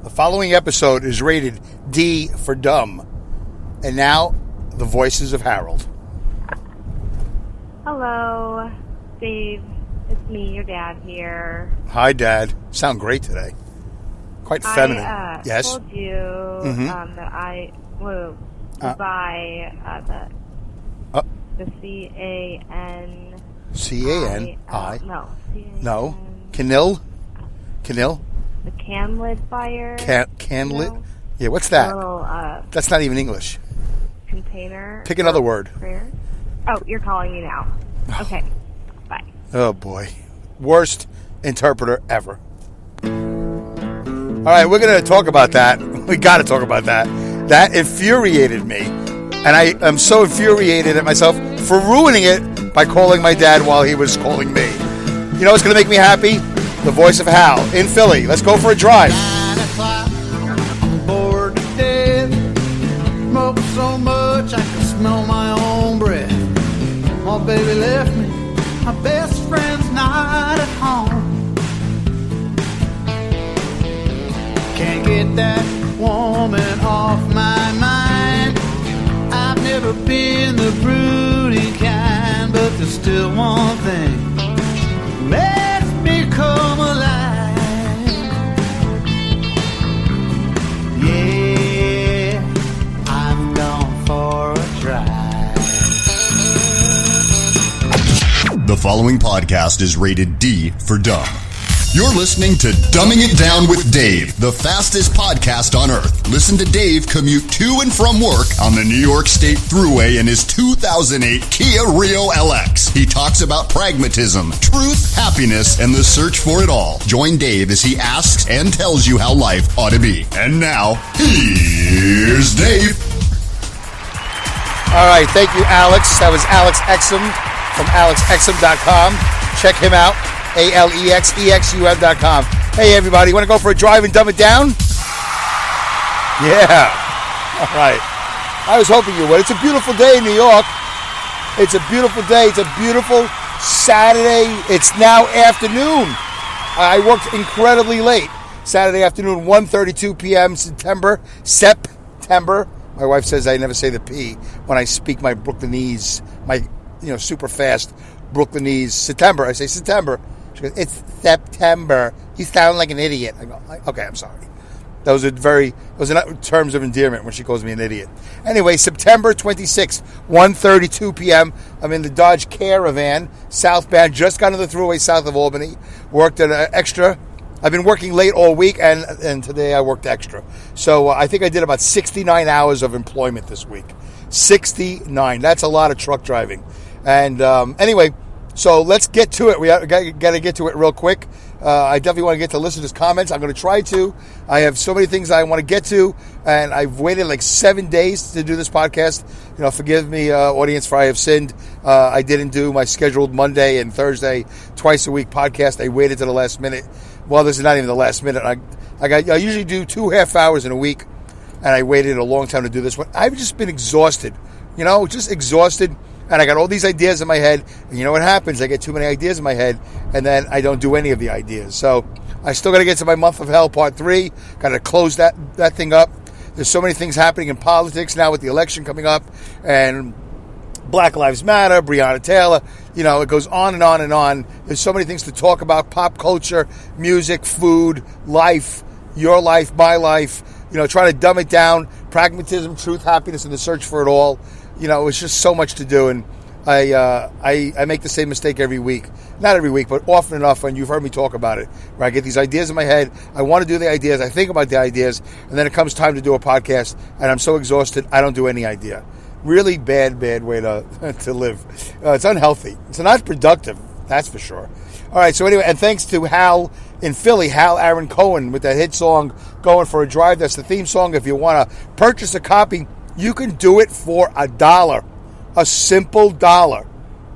The following episode is rated D for dumb. And now, the voices of Harold. Hello, Dave. It's me, your dad here. Hi, Dad. Sound great today. Quite feminine. Yes? I told you that I will buy the C-A-N... C-A-N-I? No. No. Canil? The can-lid fire. Can-lid? You know? Yeah, what's that? Little, that's not even English. Container. Pick another word. Prayer. Oh, you're calling me now. Okay. Bye. Oh, boy. Worst interpreter ever. All right, we're going to talk about that. We got to talk about that. That infuriated me. And I am so infuriated at myself for ruining it by calling my dad while he was calling me. You know what's going to make me happy? The voice of Hal in Philly. Let's go for a drive. 9 o'clock, I'm bored to death. Smoke so much I can smell my own breath. My baby left me, my best friend's not at home. Can't get that woman off my mind. I've never been the broody kind, but there's still one thing makes me come alive. Yeah, I'm gone for a drive. The following podcast is rated D for dumb. You're listening to Dumbing It Down with Dave, the fastest podcast on earth. Listen to Dave commute to and from work on the New York State Thruway in his 2008 Kia Rio LX. He talks about pragmatism, truth, happiness, and the search for it all. Join Dave as he asks and tells you how life ought to be. And now, here's Dave. All right, thank you, Alex. That was Alex Exum from alexexum.com. Check him out. ALEXEXUM.com. Hey, everybody, want to go for a drive and dumb it down? Yeah. All right. I was hoping you would. It's a beautiful day in New York. It's a beautiful day. It's a beautiful Saturday. It's now afternoon. I worked incredibly late. Saturday afternoon, 1:32 p.m. September. My wife says I never say the P when I speak my Brooklynese, my super fast Brooklynese. September. I say September. She goes, it's September. You sound like an idiot. I go, okay, I'm sorry. Those are not terms of endearment when she calls me an idiot. Anyway, September 26th, 1:32 p.m. I'm in the Dodge Caravan, southbound. Just got on the Thruway south of Albany. Worked an extra. I've been working late all week, and today I worked extra. So I think I did about 69 hours of employment this week. 69. That's a lot of truck driving. And anyway, so let's get to it. We got to get to it real quick. I definitely want to get to listeners' comments. I'm going to try to. I have so many things I want to get to, and I've waited like 7 days to do this podcast. Forgive me, audience, for I have sinned. I didn't do my scheduled Monday and Thursday twice a week podcast. I waited to the last minute. Well, this is not even the last minute. I usually do 2.5 hours in a week, and I waited a long time to do this one. I've just been exhausted. Just exhausted. And I got all these ideas in my head. And you know what happens? I get too many ideas in my head, and then I don't do any of the ideas. So I still got to get to my Month of Hell Part 3. Got to close that thing up. There's so many things happening in politics now with the election coming up. And Black Lives Matter, Breonna Taylor. It goes on and on and on. There's so many things to talk about. Pop culture, music, food, life, your life, my life. Trying to dumb it down. Pragmatism, truth, happiness, and the search for it all. It's just so much to do, and I make the same mistake every week. Not every week, but often enough, and you've heard me talk about it, where I get these ideas in my head, I want to do the ideas, I think about the ideas, and then it comes time to do a podcast, and I'm so exhausted, I don't do any idea. Really bad way to live. It's unhealthy. It's not productive, that's for sure. All right, so anyway, and thanks to Hal in Philly, Hal Aaron Cohen, with that hit song, Going for a Drive. That's the theme song. If you want to purchase a copy, you can do it for $1. A simple $1.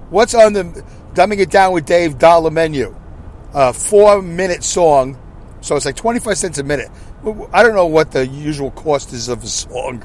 What's on the Dumbing It Down with Dave dollar menu? 4-minute song. So it's like 25 cents a minute. I don't know what the usual cost is of a song.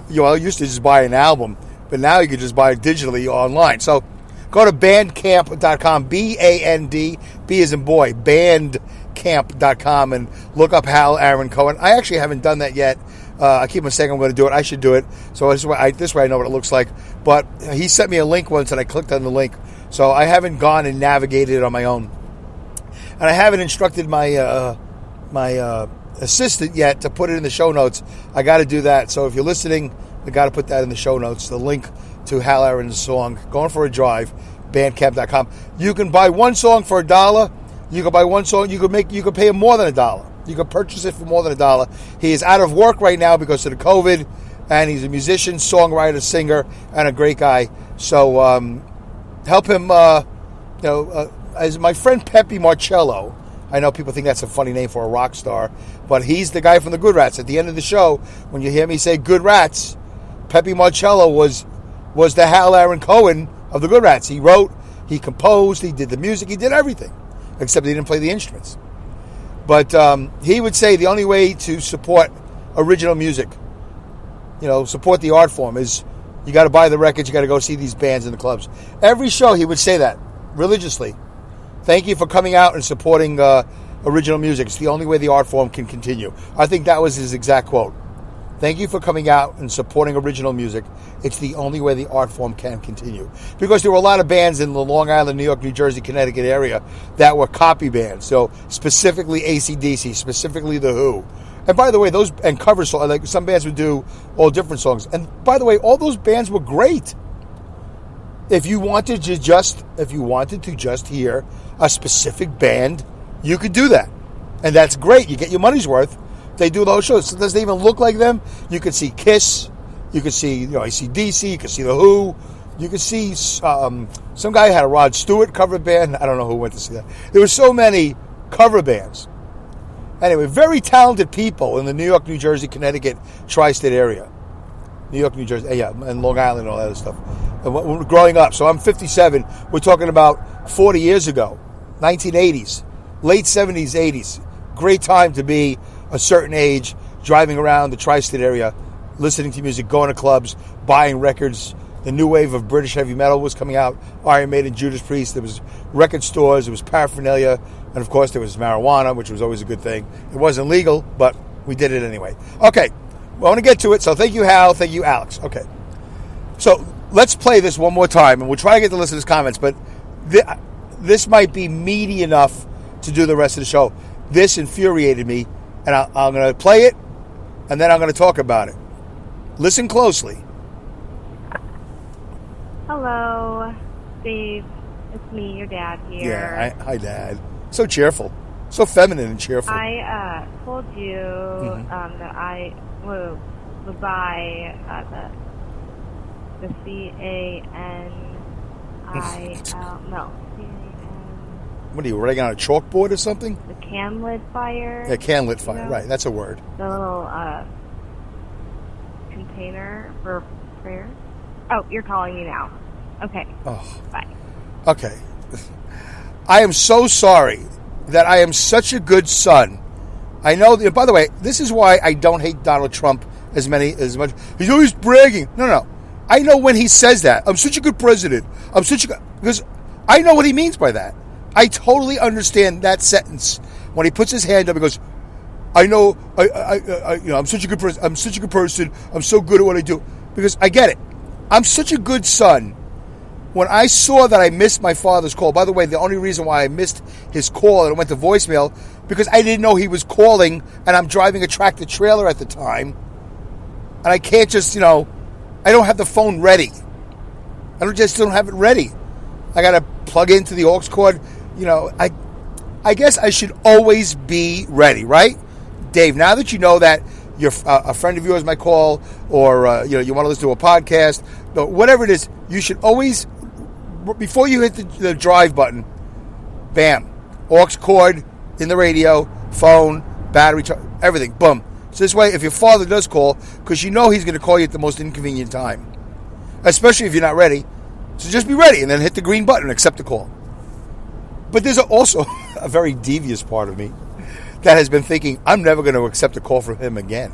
I used to just buy an album, but now you can just buy it digitally online. So go to bandcamp.com, B-A-N-D, B as in boy, bandcamp, bandcamp.com and look up Hal Aaron Cohen. I actually haven't done that yet. I keep on saying I'm going to do it. I should do it. So this way I know what it looks like. But he sent me a link once, and I clicked on the link. So I haven't gone and navigated it on my own. And I haven't instructed my assistant yet to put it in the show notes. I got to do that. So if you're listening, I got to put that in the show notes. The link to Hal Aaron's song, Going for a Drive, bandcamp.com. You can buy one song for $1. You can buy one song. You could pay him more than $1. You can purchase it for more than $1. He is out of work right now because of the COVID, and he's a musician, songwriter, singer, and a great guy. So help him. As my friend Pepe Marcello. I know people think that's a funny name for a rock star, but he's the guy from the Good Rats. At the end of the show, when you hear me say Good Rats, Pepe Marcello was the Hal Aaron Cohen of the Good Rats. He wrote, he composed, he did the music, he did everything, except he didn't play the instruments. But he would say the only way to support original music, support the art form, is you got to buy the records, you got to go see these bands in the clubs. Every show he would say that, religiously. Thank you for coming out and supporting original music. It's the only way the art form can continue. I think that was his exact quote. Thank you for coming out and supporting original music. It's the only way the art form can continue. Because there were a lot of bands in the Long Island, New York, New Jersey, Connecticut area that were copy bands. So specifically AC/DC, specifically The Who. And by the way, those and cover songs, like some bands would do all different songs. And by the way, all those bands were great. If you wanted to just hear a specific band, you could do that. And that's great. You get your money's worth. They do those shows. So does they even look like them? You could see Kiss. You could see, AC/DC. You could see The Who. You could see some guy who had a Rod Stewart cover band. I don't know who went to see that. There were so many cover bands. Anyway, very talented people in the New York, New Jersey, Connecticut, tri-state area. New York, New Jersey, and Long Island and all that other stuff. And growing up, so I'm 57. We're talking about 40 years ago, 1980s, late 70s, 80s. Great time to be a certain age, driving around the tri-state area, listening to music, going to clubs, buying records. The new wave of British heavy metal was coming out. Iron Maiden, Judas Priest. There was record stores. There was paraphernalia. And, of course, there was marijuana, which was always a good thing. It wasn't legal, but we did it anyway. Okay. I want to get to it, so thank you, Hal. Thank you, Alex. Okay. So let's play this one more time, and we'll try to get the listeners' comments, but this might be meaty enough to do the rest of the show. This infuriated me, and I'm going to play it, and then I'm going to talk about it. Listen closely. Hello, Dave. It's me, your dad here. Yeah, hi, Dad. So cheerful. So feminine and cheerful. I told you that I would buy the CANIL. No, CAN. What are you, writing on a chalkboard or something? The can-lit fire. Yeah, can-lit fire. Right, that's a word. The little container for prayer. Oh, you're calling me now. Okay. Oh. Bye. Okay. I am so sorry that I am such a good son. I know, by the way, this is why I don't hate Donald Trump as much. He's always bragging. No. I know when he says that. I'm such a good president. Because I know what he means by that. I totally understand that sentence. When he puts his hand up and goes, I know, I'm such a good person. I'm such a good person. I'm so good at what I do. Because I get it. I'm such a good son. When I saw that I missed my father's call, by the way, the only reason why I missed his call and it went to voicemail, because I didn't know he was calling, and I'm driving a tractor trailer at the time, and I can't just, I don't have the phone ready. I just don't have it ready. I got to plug into the aux cord. I guess I should always be ready, right? Dave, now that you know that a friend of yours might call, or you want to listen to a podcast, or whatever it is, you should always, before you hit the drive button, bam, aux cord in the radio, phone, battery, everything, boom. So this way, if your father does call, because you know he's going to call you at the most inconvenient time, especially if you're not ready, so just be ready and then hit the green button and accept the call. But there's also a very devious part of me that has been thinking, I'm never going to accept a call from him again,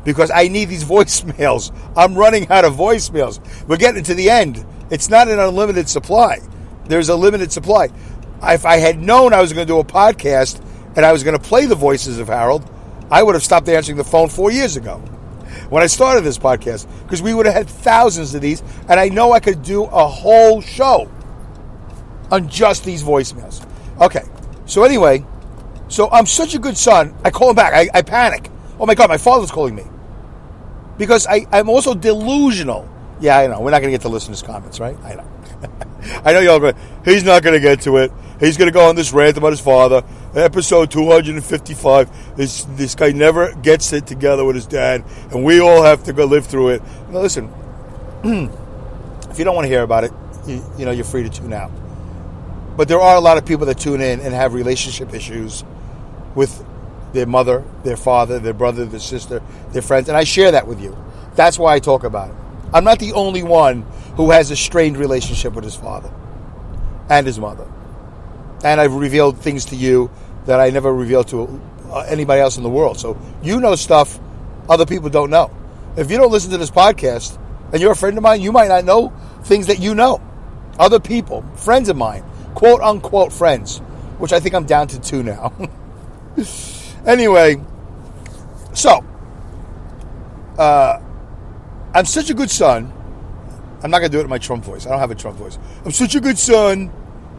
because I need these voicemails. I'm running out of voicemails. We're getting to the end. It's not an unlimited supply. There's a limited supply. If I had known I was going to do a podcast and I was going to play the voices of Harold, I would have stopped answering the phone 4 years ago when I started this podcast, because we would have had thousands of these, and I know I could do a whole show on just these voicemails. Okay, so anyway, so I'm such a good son, I call him back. I panic. Oh my God, my father's calling me. Because I'm also delusional. Yeah, I know. We're not going to get to listeners' comments, right? I know. I know y'all going, he's not going to get to it. He's going to go on this rant about his father. Episode 255. This guy never gets it together with his dad, and we all have to go live through it. Now, listen, if you don't want to hear about it, you're free to tune out. But there are a lot of people that tune in and have relationship issues with their mother, their father, their brother, their sister, their friends, and I share that with you. That's why I talk about it. I'm not the only one who has a strained relationship with his father and his mother. And I've revealed things to you that I never revealed to anybody else in the world. So you know stuff other people don't know. If you don't listen to this podcast and you're a friend of mine, you might not know things that you know. Other people, friends of mine, quote unquote friends, which I think I'm down to 2 now. Anyway, so I'm such a good son. I'm not going to do it in my Trump voice. I don't have a Trump voice. I'm such a good son.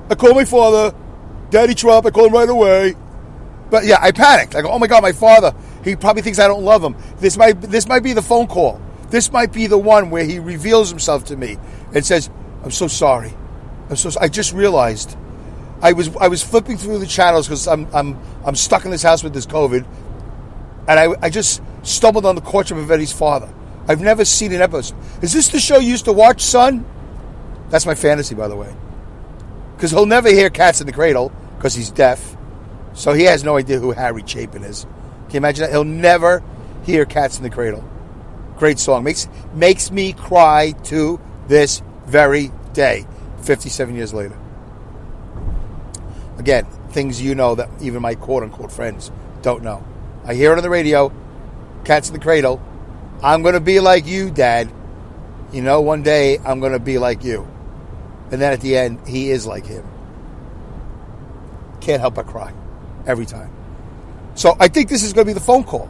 I call my father, Daddy Trump. I call him right away. But yeah, I panicked. I go, oh my God, my father. He probably thinks I don't love him. This might be the phone call. This might be the one where he reveals himself to me and says, I'm so sorry. I just realized I was flipping through the channels because I'm stuck in this house with this COVID, and I just stumbled on the courtship of Eddie's father. I've never seen an episode. Is this the show you used to watch, son? That's my fantasy, by the way. Because he'll never hear Cats in the Cradle because he's deaf, so he has no idea who Harry Chapin is. Can you imagine that? He'll never hear Cats in the Cradle. Great song. Makes me cry to this very day, 57 years later. Again, things you know that even my quote-unquote friends don't know. I hear it on the radio, Cats in the Cradle. I'm going to be like you, Dad. One day I'm going to be like you. And then at the end, he is like him. Can't help but cry every time. So I think this is going to be the phone call.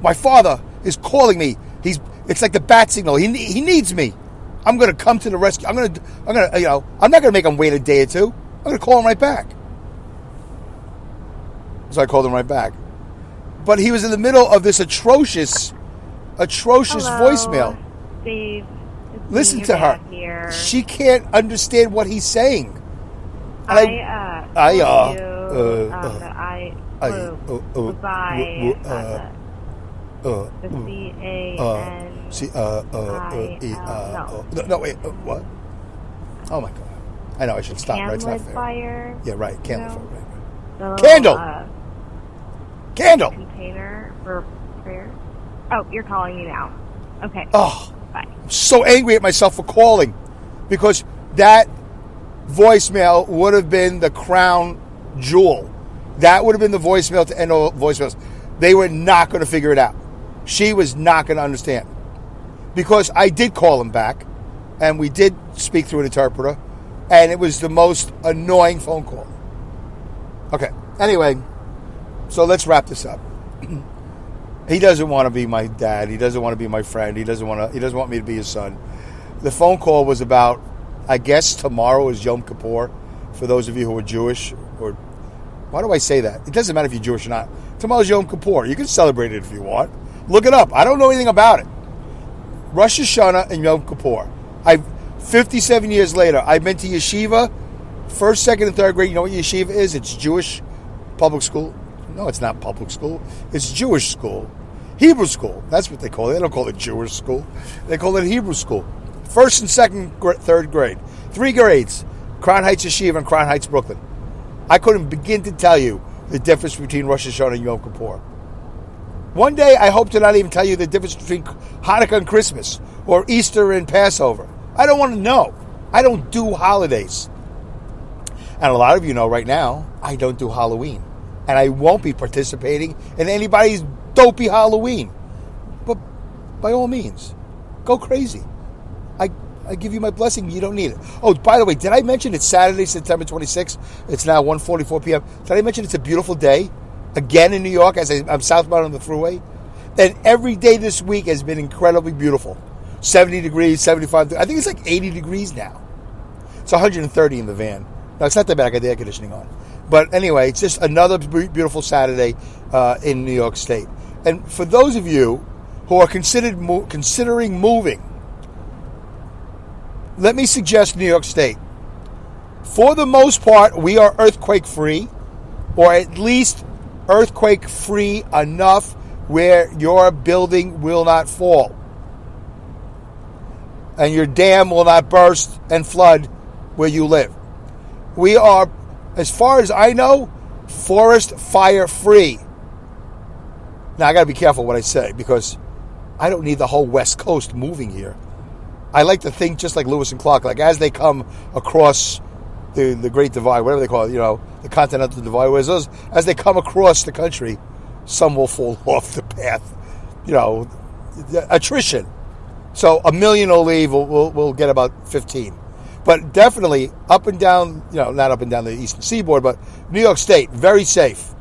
My father is calling me. It's like the bat signal. He needs me. I'm going to come to the rescue. I'm not going to make him wait a day or two. I'm going to call him right back. So I called him right back. But he was in the middle of this atrocious Hello, voicemail. Dave. Listen to her. Here. She can't understand what he's saying. I flew by the No, wait, what? Oh my God. I know, I should stop, right? It's not fair. Fire. Yeah, right, candle fire, right. The Candle! Candle! Container for prayers. Oh, you're calling me now. Okay. Oh, bye. I'm so angry at myself for calling, because that voicemail would have been the crown jewel. That would have been the voicemail to end all voicemails. They were not going to figure it out. She was not going to understand. Because I did call him back, and we did speak through an interpreter, and it was the most annoying phone call. Okay, anyway, so let's wrap this up. He doesn't want to be my dad. He doesn't want to be my friend. He doesn't want me to be his son. The phone call was about, I guess tomorrow is Yom-kippur, for those of you who are Jewish. Or why do I say that? It doesn't matter if you're Jewish or not. Tomorrow's Yom-kippur. You can celebrate it if you want. Look it up. I don't know anything about it. Rosh Hashanah and Yom-kippur. 57 years later, I've been to yeshiva, 1st, 2nd, and 3rd grade. You know what yeshiva is? It's Jewish public school. No, it's not public school. It's Jewish school. Hebrew school. That's what they call it. They don't call it Jewish school. They call it Hebrew school. 1st and 2nd, 3rd grade. 3 grades. Crown Heights Yeshiva and Crown Heights, Brooklyn. I couldn't begin to tell you the difference between Rosh Hashanah and Yom Kippur. One day, I hope to not even tell you the difference between Hanukkah and Christmas, or Easter and Passover. I don't want to know. I don't do holidays. And a lot of you know right now, I don't do Halloween. And I won't be participating in anybody's dopey Halloween. But by all means, go crazy. I give you my blessing. You don't need it. Oh, by the way, did I mention it's Saturday, September 26th? It's now 1:44 p.m. Did I mention it's a beautiful day? again in New York as I'm southbound on the freeway. And every day this week has been incredibly beautiful. 70 degrees, 75 degrees. I think it's like 80 degrees now. It's 130 in the van. No, it's not that bad. I got the air conditioning on. But anyway, it's just another beautiful Saturday in New York State. And for those of you who are considering moving, let me suggest New York State. For the most part, we are earthquake-free, or at least earthquake-free enough where your building will not fall and your dam will not burst and flood where you live. We are, as far as I know, forest fire-free. Now, I got to be careful what I say because I don't need the whole West Coast moving here. I like to think just like Lewis and Clark, like as they come across the Great Divide, whatever they call it, the Continental Divide, as they come across the country, some will fall off the path. Attrition. So 1 million will leave, we'll get about 15. But definitely up and down, not up and down the eastern seaboard, but New York State, very safe.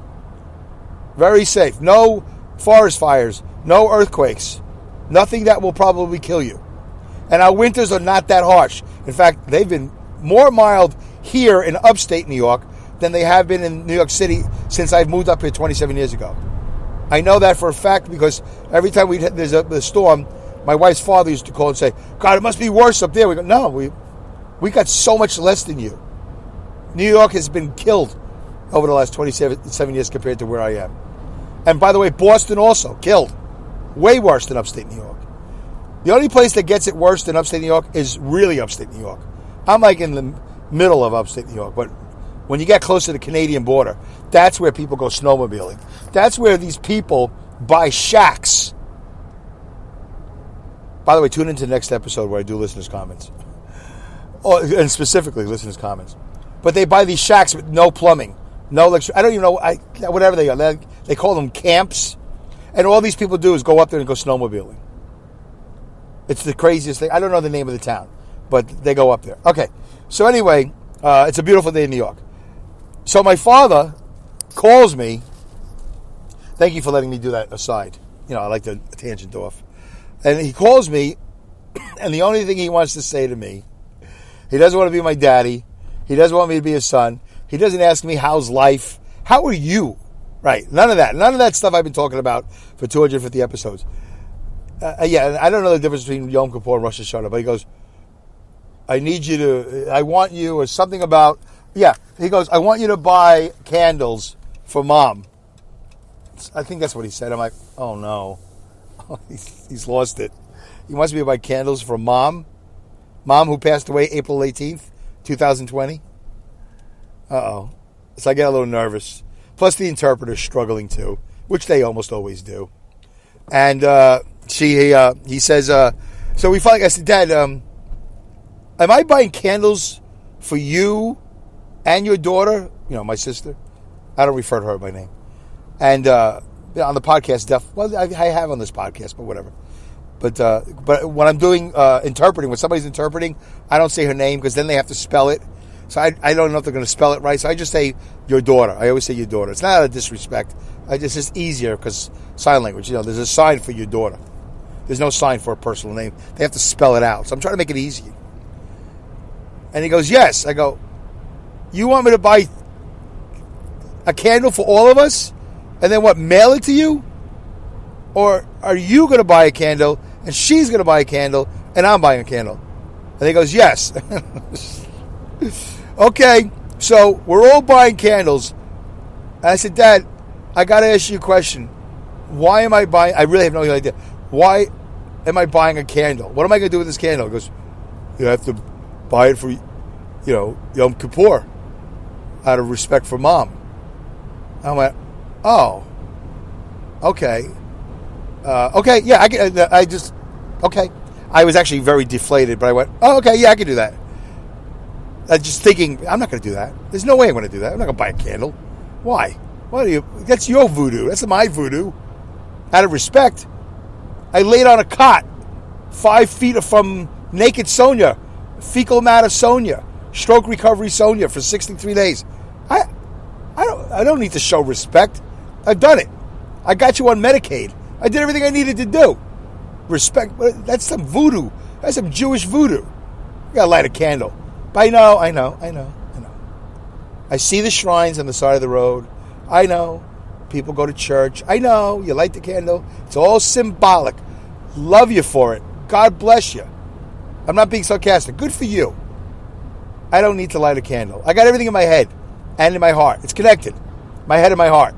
Very safe. No forest fires, no earthquakes, nothing that will probably kill you. And our winters are not that harsh. In fact, they've been more mild here in upstate New York than they have been in New York City since I've moved up here 27 years ago. I know that for a fact because every time there's a storm, my wife's father used to call and say, God, it must be worse up there. We go, no, we got so much less than you. New York has been killed over the last 27 years compared to where I am. And by the way, Boston also killed. Way worse than upstate New York. The only place that gets it worse than upstate New York is really upstate New York. I'm like in the middle of upstate New York, but when you get close to the Canadian border, that's where people go snowmobiling. That's where these people buy shacks. By the way, tune into the next episode where I do listeners' comments. And specifically listeners' comments. But they buy these shacks with no plumbing, no electricity. I don't even know, whatever they are. They call them camps. And all these people do is go up there and go snowmobiling. It's the craziest thing. I don't know the name of the town, but they go up there. Okay, so anyway, it's a beautiful day in New York. So my father calls me. Thank you for letting me do that aside. I like to tangent off. And he calls me, and the only thing he wants to say to me, he doesn't want to be my daddy. He doesn't want me to be his son. He doesn't ask me, how's life? How are you? Right, none of that. None of that stuff I've been talking about for 250 episodes. I don't know the difference between Yom-kippur and Rosh Hashanah, but he goes, I want you, or something about, he goes, I want you to buy candles for Mom. I think that's what he said. I'm like, oh no. He's lost it. He wants me to buy candles for Mom who passed away April 18th, 2020. Uh-oh. So I get a little nervous. Plus the interpreter's struggling too, which they almost always do. And he says, so we finally, I said, Dad, am I buying candles for you and your daughter? My sister. I don't refer to her by name. And on the podcast, I have on this podcast, but whatever. But when I'm doing interpreting, when somebody's interpreting, I don't say her name because then they have to spell it. So I don't know if they're going to spell it right. So I just say your daughter. I always say your daughter. It's not out of disrespect. It's just easier because sign language. There's a sign for your daughter. There's no sign for a personal name. They have to spell it out. So I'm trying to make it easy. And he goes, yes. I go, you want me to buy a candle for all of us? And then what, mail it to you? Or are you going to buy a candle and she's going to buy a candle and I'm buying a candle? And he goes, yes. Okay, so we're all buying candles. And I said, Dad, I got to ask you a question. Why am I buying? I really have no idea. Why am I buying a candle? What am I going to do with this candle? He goes, you have to buy it for, Yom Kippur, out of respect for Mom. I went, oh, okay. Okay, yeah, okay. I was actually very deflated, but I went, oh, okay, yeah, I can do that. I was just thinking, I'm not going to do that. There's no way I'm going to do that. I'm not going to buy a candle. Why? That's your voodoo. That's my voodoo. Out of respect, I laid on a cot 5 feet from naked Sonia, fecal matter Sonia, stroke recovery Sonia for 63 days. I don't need to show respect. I've done it. I got you on Medicaid. I did everything I needed to do. Respect. That's some voodoo. That's some Jewish voodoo. You gotta light a candle. But I know. I see the shrines on the side of the road. I know. People go to church. I know. You light the candle. It's all symbolic. Love you for it. God bless you. I'm not being sarcastic. Good for you. I don't need to light a candle. I got everything in my head and in my heart. It's connected. My head and my heart.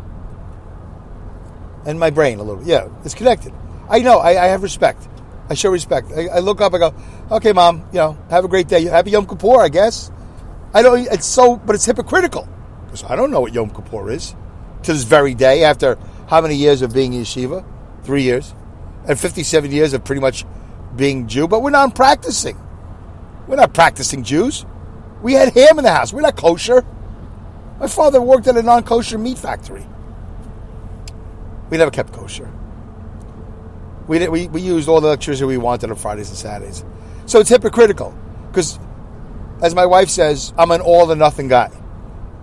And my brain a little. Yeah, it's connected. I know. I have respect. I show respect. I look up. I go, okay, Mom, have a great day. Happy Yom Kippur, I guess. I don't. But it's hypocritical because I don't know what Yom Kippur is to this very day. After how many years of being in yeshiva? 3 years, and 57 years of pretty much being Jew. But we're not practicing. We're not practicing Jews. We had ham in the house. We're not kosher. My father worked at a non-kosher meat factory. We never kept kosher. We used all the electricity we wanted on Fridays and Saturdays. So it's hypocritical. Because, as my wife says, I'm an all or nothing guy.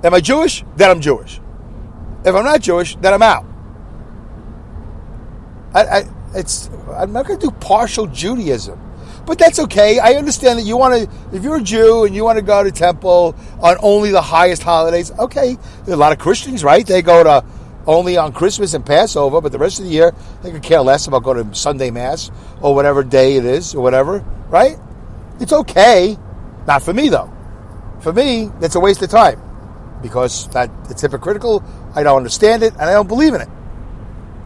Am I Jewish? Then I'm Jewish. If I'm not Jewish, then I'm out. I'm not going to do partial Judaism. But that's okay. I understand that you want to, if you're a Jew and you want to go to temple on only the highest holidays, okay. There are a lot of Christians, right? They go to only on Christmas and Passover, but the rest of the year, they could care less about going to Sunday Mass or whatever day it is or whatever, right? It's okay. Not for me, though. For me, it's a waste of time because it's hypocritical. I don't understand it, and I don't believe in it.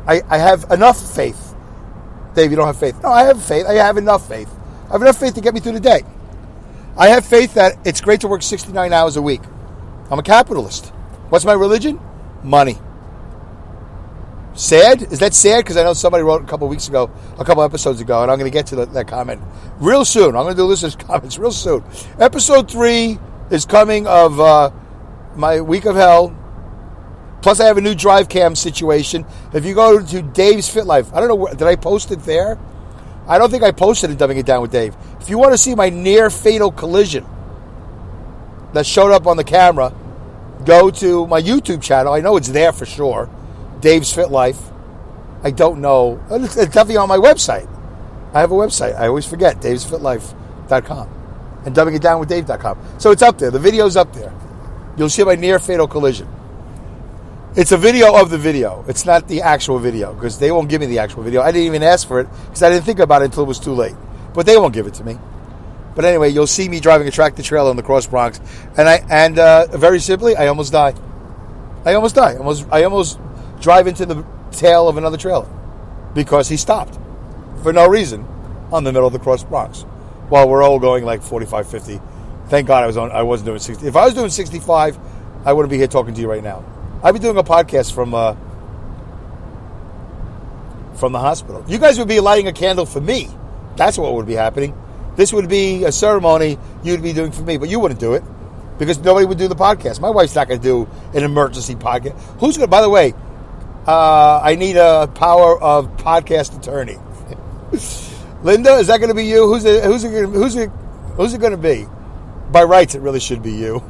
I have enough faith. Dave, you don't have faith. No, I have faith. I have enough faith. I have enough faith to get me through the day. I have faith that it's great to work 69 hours a week. I'm a capitalist. What's my religion? Money. Sad? Is that sad? Because I know somebody wrote a couple episodes ago, and I'm going to get to that comment real soon. I'm going to do listeners' comments real soon. Episode 3 is coming of my week of hell. Plus, I have a new drive cam situation. If you go to Dave's Fit Life, I don't know, did I post it there? I don't think I posted it, Dumbing It Down with Dave. If you want to see my near-fatal collision that showed up on the camera, go to my YouTube channel. I know it's there for sure. Dave's Fit Life. I don't know. It's definitely on my website. I have a website. I always forget. davesfitlife.com and dumbingitdownwithdave.com. So it's up there. The video's up there. You'll see my near-fatal collision. It's a video of the video. It's not the actual video because they won't give me the actual video. I didn't even ask for it because I didn't think about it until it was too late. But they won't give it to me. But anyway, you'll see me driving a tractor trailer in the Cross Bronx, and very simply, I almost die. I almost drive into the tail of another trailer because he stopped for no reason on the middle of the Cross Bronx while we're all going like 45, 50. Thank God I wasn't doing 60. If I was doing 65, I wouldn't be here talking to you right now. I'd be doing a podcast from the hospital. You guys would be lighting a candle for me. That's what would be happening. This would be a ceremony you'd be doing for me, but you wouldn't do it because nobody would do the podcast. My wife's not going to do an emergency podcast. Who's going to, by the way, I need a power of podcast attorney. Linda, is that going to be you? Who's it going to be? By rights, it really should be you.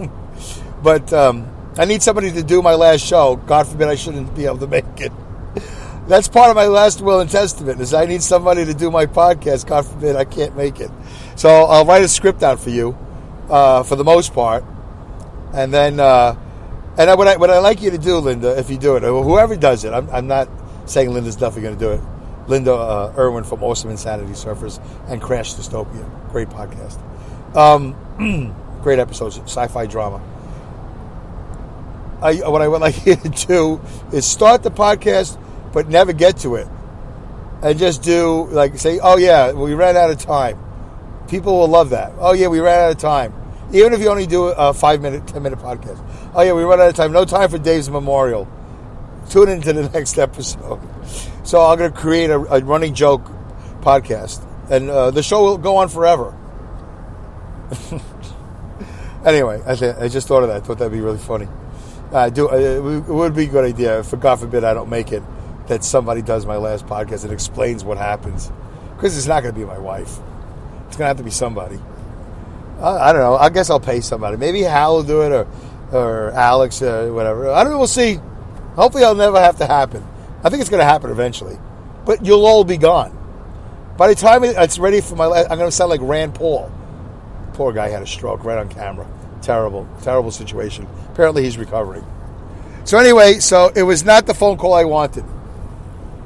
But I need somebody to do my last show. God forbid I shouldn't be able to make it. That's part of my last will and testament is I need somebody to do my podcast. God forbid I can't make it. So I'll write a script out for you, for the most part. And then, what I like you to do, Linda, if you do it, or whoever does it, I'm not saying Linda's definitely going to do it. Linda Irwin from Awesome Insanity Surfers and Crash Dystopia. Great podcast. Great episodes, sci-fi drama. What I would like you to do is start the podcast, but never get to it. And just do, say, oh yeah, we ran out of time. People will love that. Oh yeah, we ran out of time. Even if you only do a 5-minute, 10-minute podcast. Oh yeah, we ran out of time. No time for Dave's memorial. Tune into the next episode. So I'm going to create a running joke podcast. And the show will go on forever. Anyway, I just thought of that. I thought that'd be really funny. It would be a good idea, if God forbid I don't make it, that somebody does my last podcast and explains what happens. Because it's not going to be my wife. It's going to have to be somebody. I don't know. I guess I'll pay somebody. Maybe Hal will do it or Alex or whatever. I don't know. We'll see. Hopefully it'll never have to happen. I think it's going to happen eventually. But you'll all be gone. By the time it's ready for I'm going to sound like Rand Paul. Poor guy had a stroke right on camera. Terrible, terrible situation. Apparently he's recovering. So anyway, so it was not the phone call I wanted.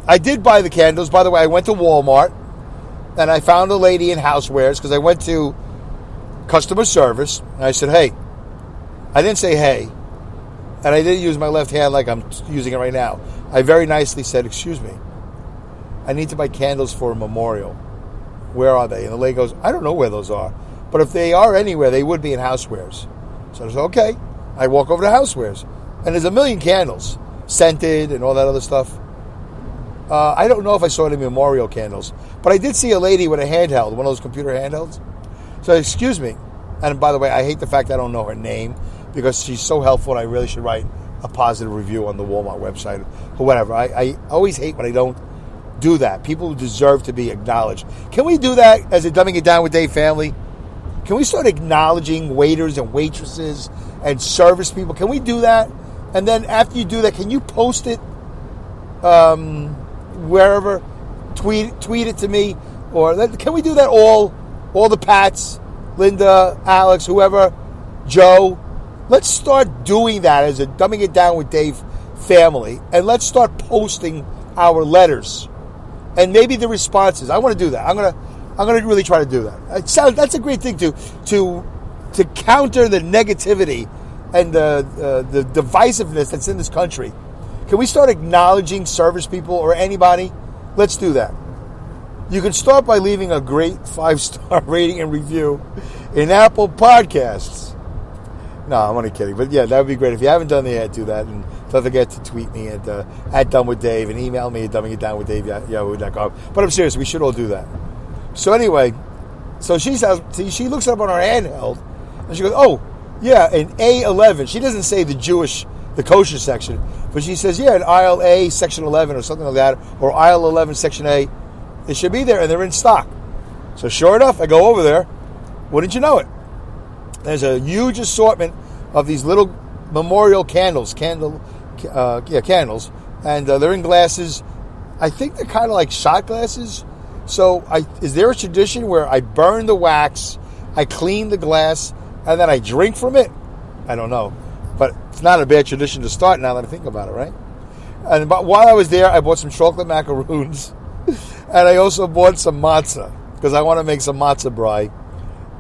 I did buy the candles. By the way, I went to Walmart and I found a lady in housewares because I went to customer service and I said, hey. I didn't say hey. And I didn't use my left hand like I'm using it right now. I very nicely said, excuse me. I need to buy candles for a memorial. Where are they? And the lady goes, I don't know where those are. But if they are anywhere, they would be in housewares. So I said, okay. I walk over to housewares. And there's a million candles. Scented and all that other stuff. I don't know if I saw any memorial candles. But I did see a lady with a handheld, one of those computer handhelds. So excuse me. And by the way, I hate the fact I don't know her name because she's so helpful and I really should write a positive review on the Walmart website or whatever. I always hate when I don't do that. People deserve to be acknowledged. Can we do that as a Dumbing It Down with Dave family? Can we start acknowledging waiters and waitresses and service people? Can we do that? And then after you do that, can you post it wherever? Tweet it to me? Or can we do that all the Pats, Linda, Alex, whoever, Joe? Let's start doing that as a Dumbing It Down with Dave family. And let's start posting our letters. And maybe the responses. I want to do that. I'm gonna really try to do that. That's a great thing to counter the negativity and the divisiveness that's in this country. Can we start acknowledging service people or anybody? Let's do that. You can start by leaving a great 5-star rating and review in Apple Podcasts. No, I'm only kidding. But yeah, that would be great. If you haven't done that yet, do that. And don't forget to tweet me at @dumwithdave and email me at dumbingitdownwithdave@yahoo.com. But I'm serious. We should all do that. So anyway, so she looks up on her handheld and she goes, oh, yeah, in A11. She doesn't say the kosher section, but she says, yeah, in aisle A, section 11 or something like that, or aisle 11, section A. It should be there, and they're in stock. So sure enough, I go over there. Wouldn't you know it? There's a huge assortment of these little memorial candles, candles, and they're in glasses. I think they're kind of like shot glasses. So is there a tradition where I burn the wax, I clean the glass, and then I drink from it? I don't know. But it's not a bad tradition to start now that I think about it, right? And while I was there, I bought some chocolate macaroons, and I also bought some matzah, because I want to make some matzah brie.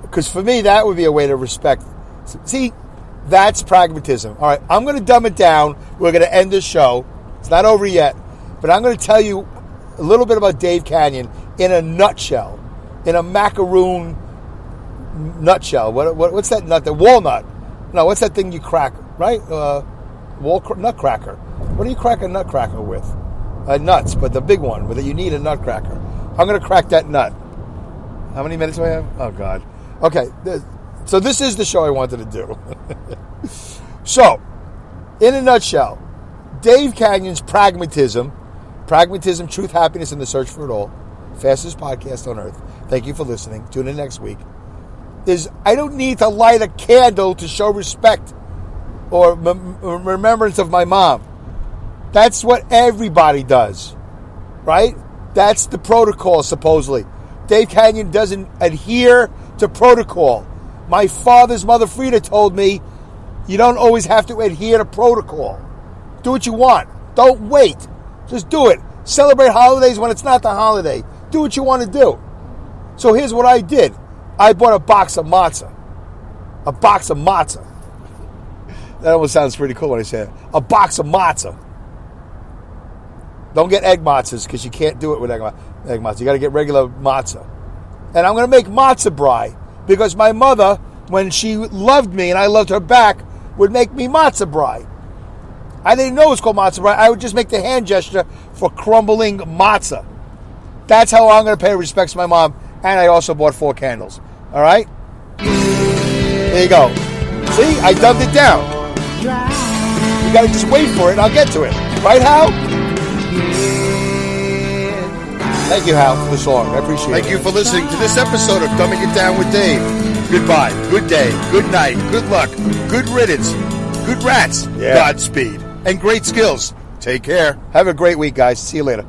Because for me, that would be a way to respect. See, that's pragmatism. All right, I'm going to dumb it down. We're going to end this show. It's not over yet. But I'm going to tell you a little bit about Dave Canyon in a nutshell, in a macaroon nutshell. What's that nut? The walnut. No, what's that thing you crack, right? Nutcracker. What do you crack a nutcracker with? Nuts, but the big one, where you need a nutcracker. I'm going to crack that nut. How many minutes do I have? Oh, God. Okay, so this is the show I wanted to do. So, in a nutshell, Dave Canyon's pragmatism, truth, happiness, and the search for it all, fastest podcast on earth. Thank you for listening. Tune in next week. Is I don't need to light a candle to show respect or remembrance of my mom. That's what everybody does, right? That's the protocol, supposedly. Dave Canyon doesn't adhere to protocol. My father's mother, Frida, told me, you don't always have to adhere to protocol. Do what you want. Don't wait. Just do it. Celebrate holidays when it's not the holiday. Do what you want to do. So here's what I did. I bought a box of matzah. A box of matzah. That almost sounds pretty cool when I say it. A box of matzah. Don't get egg matzahs because you can't do it with egg matzah. You got to get regular matzah. And I'm going to make matzah brie because my mother, when she loved me and I loved her back, would make me matzah brie. I didn't know it was called matzah brie. I would just make the hand gesture for crumbling matzah. That's how I'm going to pay respects to my mom. And I also bought 4 candles. All right? There you go. See? I dumbed it down. You got to just wait for it and I'll get to it. Right, Hal? Thank you, Hal, for the song. I appreciate it. Thank you for listening to this episode of Dumbing It Down with Dave. Goodbye. Good day. Good night. Good luck. Good riddance. Good rats. Yeah. Godspeed. and great skills. Take care. Have a great week, guys. See you later.